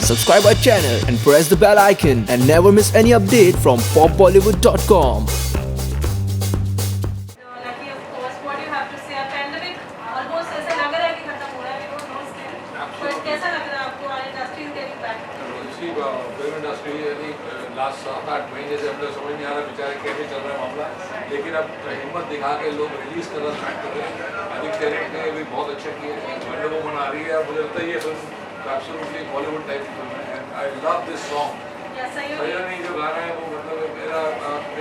Subscribe our channel and press the bell icon and never miss any update from popbollywood.com. Lucky, of course. What do you have to say? A pandemic almost ऐसा लग रहा है कि खत्म हो रहा है. We don't know still. But कैसा लग रहा है आपको? Our industry is getting back. Film industry यानी लास्ट 7-8 महीने से हम लोग समझ नहीं आ रहा बेचारे कैसे चल रहा है मामला, लेकिन अब हिम्मत दिखा के लोग रिलीज करना स्टार्ट कर रहे हैं। आदित्य रेड्डी ने भी बहुत अच्छा किया, वंडर वुमन आ रही है। मुझे लगता है ये फिल्म एब्सोल्युटली बॉलीवुड टाइप की फिल्म है and I love this song. सैया नहीं जो गाना है वो मतलब मेरा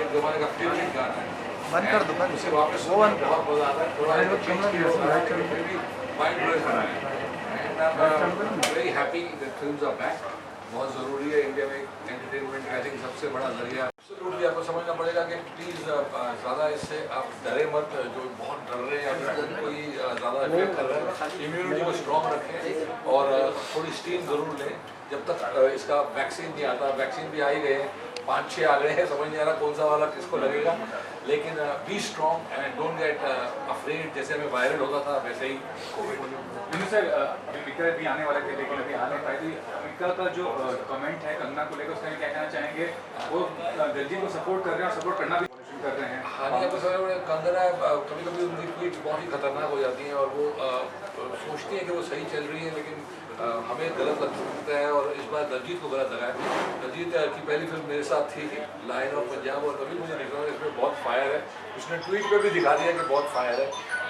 एक जमाने का फेवरेट गाना है। बंद कर दो, बंद उसे वापस सुनने में बहुत मजा आता है। थोड़ा माइंड ब्लोइंग गाना है and I am very happy that films are back. बहुत ज़रूरी है इंडिया में एंटरटेनमेंट आई थिंक सबसे बड़ा जरिया। एब्सोल्युटली आपको समझना पड़ेगा कि प्लीज़ ज़्यादा इससे आप डरे मत, जो बहुत डर रहे हैं या कोई ज़्यादा इफेक्ट कर रहा है, इम्यूनिटी को स्ट्रॉन्ग रखें और थोड़ी स्टीम ज़रूर लें जब तक इसका वैक्सीन नहीं आता। वैक्सीन भी आ ही गए हैं, 5-6 आ गए हैं, समझ नहीं आ रहा कौन सा वाला किसको लगेगा, लेकिन be strong and don't get afraid. जैसे हमें वायरल होता था वैसे ही कोविड। सर अभी विक्टर भी आने वाले थे लेकिन अभी आ नहीं पाए, तो विक्टर का जो कमेंट है कंगना को लेकर उसका क्या कहना चाहेंगे? वो दिलजीत को सपोर्ट कर रहे हैं और सपोर्ट करना भी कर रहे हैं। हाँ नहीं, आपको समझ में कंगना कभी कभी उनकी ट्वीट बहुत ही खतरनाक हो जाती हैं और वो सोचती हैं कि वो सही चल रही है, लेकिन हमें गलत लग सकता है और इस बार दिलजीत को गलत लगा है। दिलजीत की पहली फिल्म मेरे साथ थी लाइन ऑफ पंजाब और तभी मुझे दिख रहा है इसमें बहुत फायर है। उसने ट्वीट पे भी दिखा दिया कि बहुत फायर है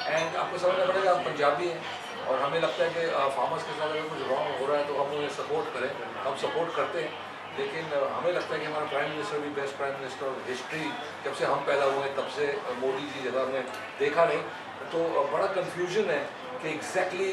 एंड आपको समझना पड़ेगा हम पंजाबी हैं और हमें लगता है कि फार्मर्स के साथ अगर कुछ रॉन्ग हो रहा है तो हम उन्हें सपोर्ट करें। हम सपोर्ट करते हैं, लेकिन हमें लगता है कि हमारा प्राइम मिनिस्टर भी best prime minister of history जब से हम पैदा हुए तब से मोदी जी जैसा हमने देखा नहीं, तो बड़ा कन्फ्यूजन है कि एग्जैक्टली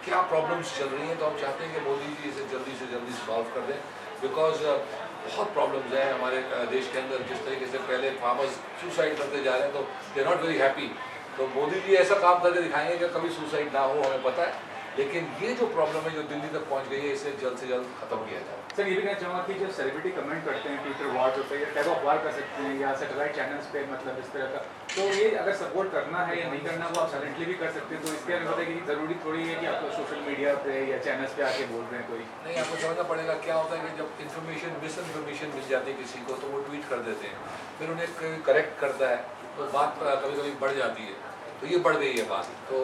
क्या प्रॉब्लम्स चल रही हैं। तो हम चाहते हैं कि मोदी जी इसे जल्दी से जल्दी सॉल्व कर दें, बिकॉज बहुत प्रॉब्लम्स हैं हमारे देश के अंदर। जिस तरीके से पहले फार्मर्स सुसाइड करते जा रहे हैं तो दे नॉट वेरी हैप्पी, तो मोदी जी ऐसा काम करके दिखाएंगे कि कभी सुसाइड ना हो, हमें पता है, लेकिन ये जो प्रॉब्लम है जो दिल्ली तक पहुंच गई है इसे जल्द से जल्द खत्म किया जाए। सर ये भी कहना चाहूँगा कि जो सेलिब्रिटी कमेंट करते हैं ट्विटर वॉर्स होते हैं या टैग ऑफ वार कर सकते हैं या सैटेलाइट चैनल्स पे, मतलब इस तरह का, तो ये अगर सपोर्ट करना है या नहीं करना वो आप साइलेंटली भी कर सकते हैं। तो इसके अंदर होता है कि ज़रूरी थोड़ी है कि आप सोशल मीडिया पे या चैनल्स पे आके बोल रहे हैं कोई नहीं। आपको समझना पड़ेगा क्या होता है कि जब इन्फॉर्मेशन मिस इन्फॉर्मेशन मिल जाती है किसी को तो वो ट्वीट कर देते हैं, फिर उन्हें कोई करेक्ट करता है तो बात कभी कभी बढ़ जाती है। तो ये बढ़ गई है बात, तो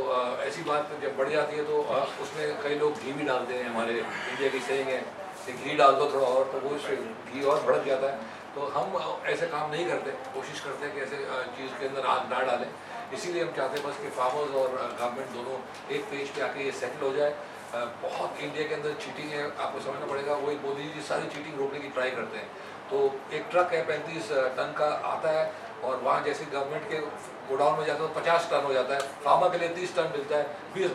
ऐसी बात जब बढ़ जाती है तो उसमें कई लोग घी भी डालते हैं। हमारे इंडिया की सेइंग है कि घी डाल दो थोड़ा और, तो वो उससे घी और भड़क जाता है। तो हम ऐसे काम नहीं करते, कोशिश करते हैं कि ऐसे चीज़ के अंदर आग ना डालें। इसीलिए हम चाहते हैं बस कि फार्मर्स और गवर्नमेंट दोनों एक पेज पे आके ये सेटल हो जाए। बहुत इंडिया के अंदर चीटिंग है, आपको समझना पड़ेगा। वही मोदी जी सारी चीटिंग रोकने की ट्राई करते हैं। तो एक ट्रक है 35 टन का आता है और वहाँ जैसे गवर्नमेंट के गोडाउन में जाता है तो 50 टन हो जाता है, फार्मर के लिए 30 टन मिलता है,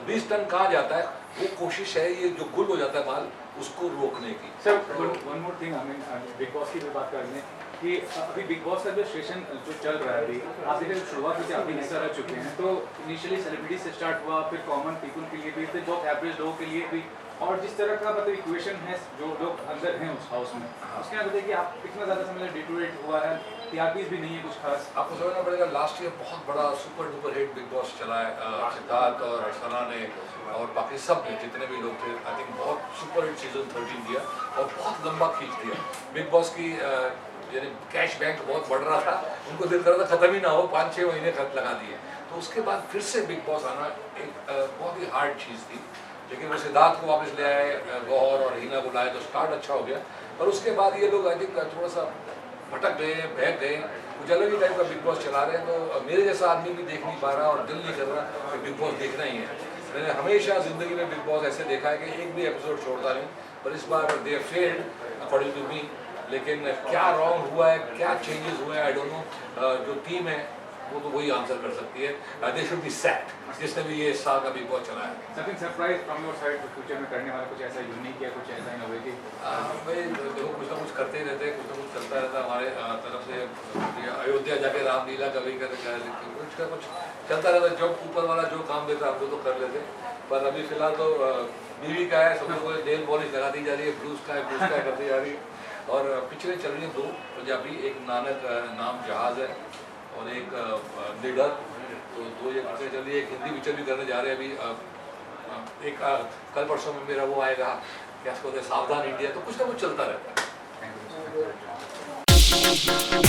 20 टन कहाँ जाता है? वो कोशिश है ये जो गुल हो जाता है माल उसको रोकने की। सर वन मोर थिंग, हमें बिग बॉस की भी बात कर लें कि अभी बिग बॉस का जो सेशन जो चल रहा है अभी, आप देखिए शुरुआत में आप भी हिस्सा रह चुके हैं, तो इनिशियली सेलिब्रिटी से स्टार्ट हुआ, फिर कॉमन पीपल के लिए भी, फिर बहुत एवरेज लोगों के लिए भी, और जिस तरह का मतलब इक्वेशन है जो लोग अंदर हैं उस हाउस में, उसके यहाँ बताइए कि आप कितना ज़्यादा समय डिटोरेट हुआ है, टीआरपीज भी नहीं है कुछ खास। आपको समझना पड़ेगा लास्ट ईयर बहुत बड़ा super duper hit big boss चला है। सिद्धार्थ और सना ने और बाकी सब ने जितने भी लोग थे आई थिंक बहुत सुपर हिट सीजन 13 दिया और बहुत लंबा खींच दिया। बिग बॉस की यानी कैश बैंक बहुत बढ़ रहा था, उनको दिल कर रहा था ख़त्म ही ना हो, 5-6 महीने खत लगा दिए। तो उसके बाद फिर से बिग बॉस आना एक बहुत ही हार्ड चीज़ थी, लेकिन वो सिद्धार्थ को वापस ले आए, गौर और हीना को लाए तो स्टार्ट अच्छा हो गया। और उसके बाद ये लोग आई थिंक थोड़ा सा भटक गए, बहक गए, कुछ अलग ही टाइप का बिग बॉस चला रहे हैं। तो मेरे जैसा आदमी भी देख नहीं पा रहा और दिल नहीं कर रहा कि बिग बॉस देखना ही है। मैंने हमेशा ज़िंदगी में बिग बॉस ऐसे देखा है कि एक भी एपिसोड छोड़ता नहीं, पर इस बार they failed according to me. लेकिन क्या रॉन्ग हुआ है, क्या चेंजेस हुए हैं, आई डोंट नो। जो टीम है वो तो वही आंसर कर सकती है। दे शुड बी सैक्ड, जिसने भी ये साल का बिग बॉस चला है। Something surprise from your side future में करने वाला कुछ ऐसा यूनिक या कुछ ऐसा इनोवेटिव? भाई देखो कुछ ना कुछ करते ही रहते हैं, कुछ ना कुछ चलता रहता है हमारे तरफ से। अयोध्या जाके रामलीला कभी कर कुछ का कुछ चलता रहता है। जो ऊपर वाला जो काम देता है हम लोग तो कर लेते, पर अभी फिलहाल तो बीवी का है, सब लोगों को नेल पॉलिश लगा दी जा रही है, ब्लू स्काई करती जा रही है। और पिक्चरें चल रही हैं 2 पंजाबी, एक नानक नाम जहाज़ है और एक लीडर, तो 2 ये पिक्चर चल रही है। एक हिंदी पिक्चर भी करने जा रहे हैं अभी। एक कल परसों में मेरा वो आएगा क्या इसको बोलते हैं, सावधान इंडिया, तो कुछ ना कुछ चलता रहता है। Thank you.